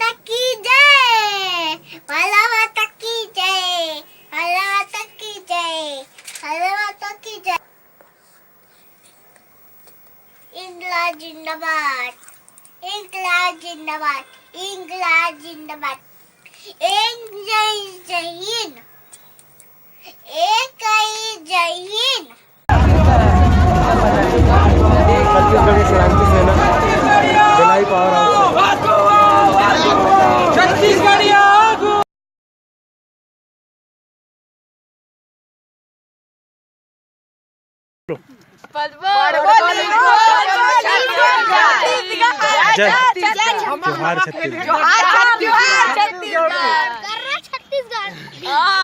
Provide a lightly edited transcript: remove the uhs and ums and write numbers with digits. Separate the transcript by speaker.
Speaker 1: माता की जय, भारत माता की जय, भारत माता की जय, भारत माता की जय। इंकलाब जिंदाबाद, इंकलाब जिंदाबाद, इंकलाब जिंदाबाद। एक जय हिंद, एक जय हिंद।
Speaker 2: छत्तीसगढ़ी क्रांति सेना भिलाई पावर हाउस छत्तीसगढ़ी आगू जोहार छत्तीसगढ़।
Speaker 1: छत्तीसगढ़।